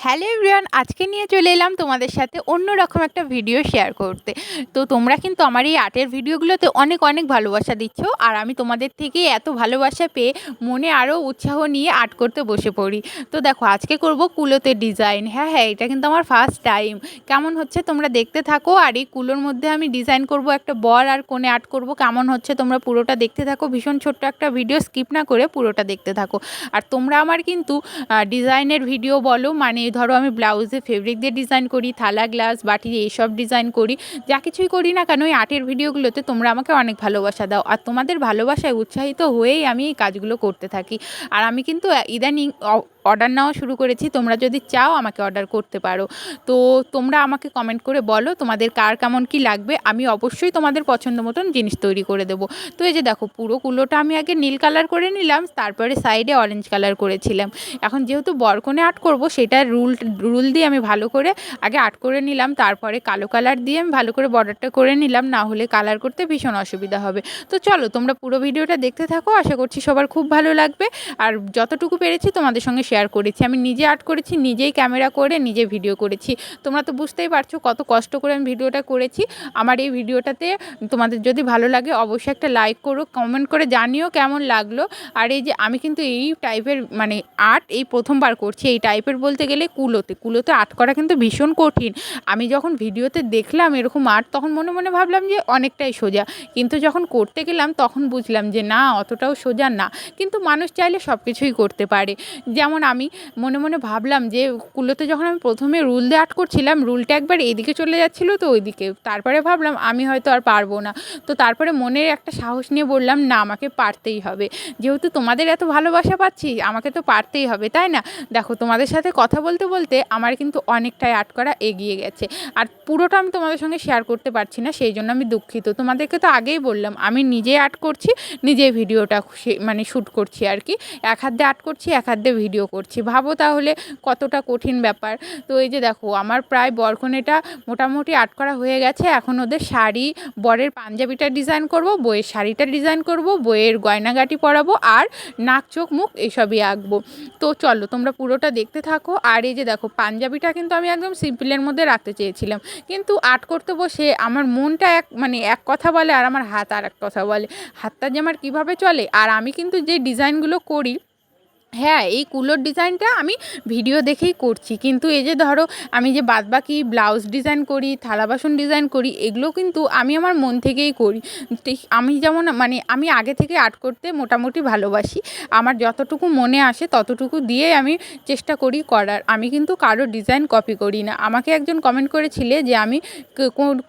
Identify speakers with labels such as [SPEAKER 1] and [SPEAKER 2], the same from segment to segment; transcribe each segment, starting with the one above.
[SPEAKER 1] Hello everyone, আজকে নিয়ে চলে এলাম তোমাদের সাথে অন্যরকম একটা ভিডিও শেয়ার করতে। তো তোমরা কিন্তু আমার এই আর্টের ভিডিওগুলোতে অনেক অনেক ভালোবাসা দিচ্ছ, আর আমি তোমাদের থেকে এত ভালোবাসা পেয়ে মনে আরও উৎসাহ নিয়ে আর্ট করতে বসে পড়ি। তো দেখো, আজকে করব কুলোতে ডিজাইন। হ্যাঁ, এটা কিন্তু আমার ফার্স্ট টাইম। কেমন হচ্ছে তোমরা দেখতে থাকো। আর এই কুলোর মধ্যে আমি ডিজাইন করব, একটা বর আর কোণে আর্ট করব। কেমন হচ্ছে তোমরা পুরোটা দেখতে থাকো। ভীষণ ছোট্ট একটা ভিডিও, স্কিপ না করে পুরোটা দেখতে থাকো। আর তোমরা আমার কিন্তু ডিজাইনের ভিডিও বলো, মানে ধরো আমি ব্লাউজে ফেব্রিক দিয়ে ডিজাইন করি, থালা গ্লাস বাটি এইসব ডিজাইন করি, যা কিছুই করি না কেন এই আর্টের ভিডিওগুলোতে তোমরা আমাকে অনেক ভালোবাসা দাও। আর তোমাদের ভালোবাসায় উৎসাহিত হয়েই আমি এই কাজগুলো করতে থাকি। আর আমি কিন্তু ইদানিং অর্ডার নেওয়া শুরু করেছি। তোমরা যদি চাও আমাকে অর্ডার করতে পারো। তো তোমরা আমাকে কমেন্ট করে বলো তোমাদের কার কেমন কি লাগবে, আমি অবশ্যই তোমাদের পছন্দ মতন জিনিস তৈরি করে দেবো। তো এই যে দেখো, পুরো কুলোটা আমি আগে নীল কালার করে নিলাম, তারপরে সাইডে অরেঞ্জ কালার করেছিলাম। এখন যেহেতু বরকনে আর্ট করব, সেটা রুল দিয়ে আমি ভালো করে আগে আর্ট করে নিলাম, তারপরে কালো কালার দিয়ে আমি ভালো করে বর্ডারটা করে নিলাম, না হলে কালার করতে ভীষণ অসুবিধা হবে। তো চলো তোমরা পুরো ভিডিওটা দেখতে থাকো, আশা করছি সবার খুব ভালো লাগবে। আর যতটুকু পেরেছি তোমাদের সঙ্গে শেয়ার করেছি। আমি নিজে আর্ট করেছি, নিজেই ক্যামেরা করে নিজে ভিডিও করেছি। তোমরা তো বুঝতেই পারছো কত কষ্ট করে আমি ভিডিওটা করেছি। আমার এই ভিডিওটাতে তোমাদের যদি ভালো লাগে অবশ্যই একটা লাইক করো, কমেন্ট করে জানিও কেমন লাগলো। আর এই যে আমি কিন্তু এই টাইপের মানে আর্ট এই প্রথমবার করছি। এই টাইপের বলতে গেলে কুলোতে আর্ট করা কিন্তু ভীষণ কঠিন। আমি যখন ভিডিওতে দেখলাম এরকম আর্ট, তখন মনে মনে ভাবলাম যে অনেকটাই সোজা, কিন্তু যখন করতে গেলাম তখন বুঝলাম যে না, অতটাও সোজা না। কিন্তু মানুষ চাইলে সব কিছুই করতে পারে। যেমন আমি মনে মনে ভাবলাম যে কুলোতে যখন আমি প্রথমে রুল দিয়ে আর্ট করছিলাম, রুলটা একবার এইদিকে চলে যাচ্ছিলো তো ওইদিকে, তারপরে ভাবলাম আমি হয়তো আর পারবো না। তো তারপরে মনের একটা সাহস নিয়ে বললাম না, আমাকে পারতেই হবে। যেহেতু তোমাদের এত ভালোবাসা পাচ্ছি, আমাকে তো পারতেই হবে, তাই না? দেখো, তোমাদের সাথে কথা বলতে বলতে আমার কিন্তু অনেকটাই আর্ট করা এগিয়ে গেছে। আর পুরোটা আমি তোমাদের সঙ্গে শেয়ার করতে পারছি না, সেই জন্য আমি দুঃখিত। তোমাদেরকে তো আগেই বললাম আমি নিজে আর্ট করছি, নিজে ভিডিওটা মানে শ্যুট করছি আর কি। এক হাত দিয়ে আর্ট করছি, এক হাত দিয়ে ভিডিও করছি। ভাবো তাহলে কতটা কঠিন ব্যাপার। তো এই যে দেখো, আমার প্রায় বরকনেটা মোটামুটি আর্ট করা হয়ে গেছে। এখন ওদের শাড়ি, বরের পাঞ্জাবিটা ডিজাইন করব, বইয়ের শাড়িটা ডিজাইন করব, বইয়ের গয়নাগাটি পরাবো, আর নাক চোখ মুখ এসবই আঁকবো। তো চলো তোমরা পুরোটা দেখতে থাকো। আর এই যে দেখো, পাঞ্জাবিটা কিন্তু আমি একদম সিম্পলের মধ্যে রাখতে চেয়েছিলাম, কিন্তু আর্ট করতে বসে আমার মনটা এক কথা বলে, আর আমার হাত আর এক কথা বলে। হাতটা যে আমার কীভাবে চলে। আর আমি কিন্তু যে ডিজাইনগুলো করি, হ্যাঁ, এই কুলোর ডিজাইনটা আমি ভিডিও দেখেই করছি, কিন্তু এই যে ধরো আমি যে বাদবাকি ব্লাউজ ডিজাইন করি, থালা বাসন ডিজাইন করি, এগুলো কিন্তু আমি আমার মন থেকেই করি। আমি যেমন মানে আমি আগে থেকে আর্ট করতে মোটামুটি ভালোবাসি। আমার যতটুকু মনে আসে ততটুকু দিয়ে আমি চেষ্টা করি করার। আমি কিন্তু কারো ডিজাইন কপি করি না। আমাকে একজন কমেন্ট করেছিলে যে আমি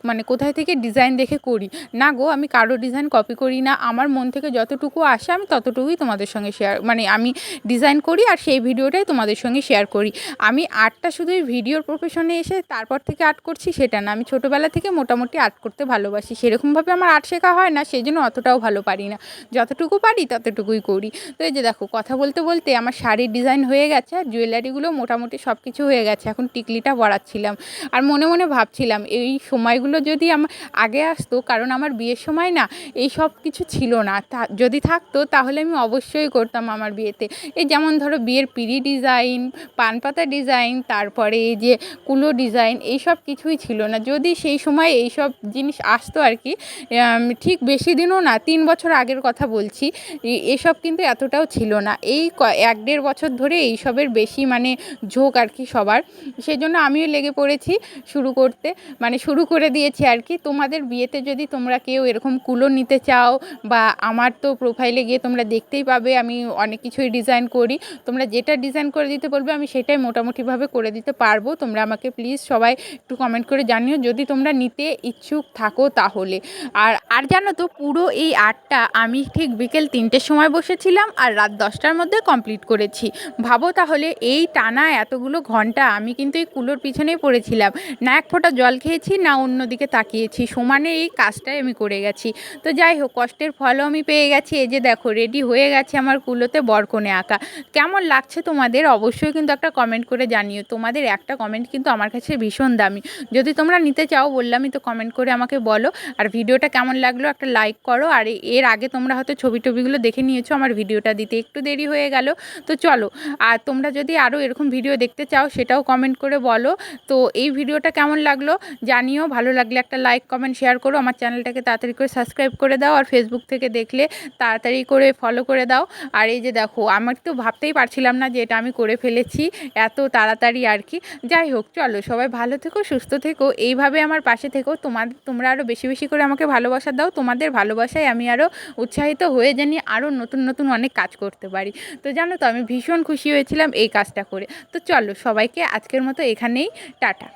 [SPEAKER 1] মানে কোথায় থেকে ডিজাইন দেখে করি। না গো, আমি কারো ডিজাইন কপি করি না। আমার মন থেকে যতটুকু আসে আমি ততটুকুই তোমাদের সঙ্গে শেয়ার, মানে আমি ডিজাইন করি, আর সেই ভিডিওটাই তোমাদের সঙ্গে শেয়ার করি। আমি আর্টটা শুধু এই ভিডিওর প্রফেশনে এসে তারপর থেকে আর্ট করছি সেটা না। আমি ছোটোবেলা থেকে মোটামুটি আর্ট করতে ভালোবাসি। সেরকমভাবে আমার আর্ট শেখা হয় না, সেই জন্য অতটাও ভালো পারি না। যতটুকু পারি ততটুকুই করি। তো এই যে দেখো, কথা বলতে বলতে আমার শাড়ির ডিজাইন হয়ে গেছে, আর জুয়েলারিগুলো মোটামুটি সব কিছু হয়ে গেছে। এখন টিকলিটা পরাচ্ছিলাম, আর মনে মনে ভাবছিলাম এই সময়গুলো যদি আমার আগে আসতো, কারণ আমার বিয়ের সময় না এই সব কিছু ছিল না। যদি থাকতো তাহলে আমি অবশ্যই করতাম আমার বিয়েতে। এই যেমন ধরো বিয়ের পিঁড়ি ডিজাইন, পানপাতা ডিজাইন, তারপরে এই যে কুলো ডিজাইন, এই সব কিছুই ছিল না। যদি সেই সময় এই সব জিনিস আসতো আর কি, ঠিক বেশি দিনও না, 3 বছর আগের কথা বলছি, এসব কিন্তু এতটাও ছিল না। এই 1-1.5 বছর ধরে এইসবের বেশি মানে ঝোঁক আর কি সবার। সেই জন্য আমিও লেগে পড়েছি শুরু করতে, মানে শুরু করে দিয়েছি আর কি। তোমাদের বিয়েতে যদি তোমরা কেউ এরকম কুলো নিতে চাও, বা আমার তো প্রোফাইলে গিয়ে তোমরা দেখতেই পাবে আমি অনেক কিছুই ডিজাইন করি। তোমরা যেটা ডিজাইন করে দিতে বলবে আমি সেটাই মোটামুটিভাবে করে দিতে পারবো। তোমরা আমাকে প্লিজ সবাই একটু কমেন্ট করে জানিও যদি তোমরা নিতে ইচ্ছুক থাকো তাহলে। আর জানো তো, পুরো এই আর্টটা আমি ঠিক বিকেল 3টের সময় বসেছিলাম, আর রাত 10টার মধ্যে কমপ্লিট করেছি। ভাবো তাহলে, এই টানা এতগুলো ঘন্টা আমি কিন্তু এই কুলোর পিছনেই পড়েছিলাম। না এক ফোঁটা জল খেয়েছি, না অন্যদিকে তাকিয়েছি, সমানে এই কাজটাই আমি করে গেছি। তো যাই হোক, কষ্টের ফলও আমি পেয়ে গেছি। এই যে দেখো, রেডি হয়ে গেছে আমার কুলোতে বরকনে আঁকা। হালকা। কেমন লাগছে তোমাদের অবশ্যই কিন্তু একটা কমেন্ট করে জানিও। তোমাদের একটা কমেন্ট কিন্তু আমার কাছে ভীষণ দামি। যদি তোমরা নিতে চাও বললামই তো, কমেন্ট করে আমাকে বলো। আর ভিডিওটা কেমন লাগলো একটা লাইক করো। আর এর আগে তোমরা হয়তো ছবিগুলো দেখে নিয়েছো, আমার ভিডিওটা দিতে একটু দেরি হয়ে গেল। তো চলো, আর তোমরা যদি আরও এরকম ভিডিও দেখতে চাও সেটাও কমেন্ট করে বলো। তো এই ভিডিওটা কেমন লাগলো জানিও। ভালো লাগলে একটা লাইক কমেন্ট শেয়ার করো। আমার চ্যানেলটাকে তাড়াতাড়ি করে সাবস্ক্রাইব করে দাও। আর ফেসবুক থেকে দেখলে তাড়াতাড়ি করে ফলো করে দাও। আর এই যে দেখো, আমার তো ভাবতেই পারছিলাম না যে এটা আমি করে ফেলেছি এত তাড়াতাড়ি আর কি। যাই হোক, চলো সবাই ভালো থেকো, সুস্থ থেকো, এইভাবে আমার পাশে থেকো। তোমরা আরও বেশি বেশি করে আমাকে ভালোবাসা দাও। তোমাদের ভালোবাসায় আমি আরও উৎসাহিত হয়ে জানি আরও নতুন নতুন অনেক কাজ করতে পারি। তো জানো তো, আমি ভীষণ খুশি হয়েছিলাম এই কাজটা করে। তো চলো, সবাইকে আজকের মতো এখানেই টাটা।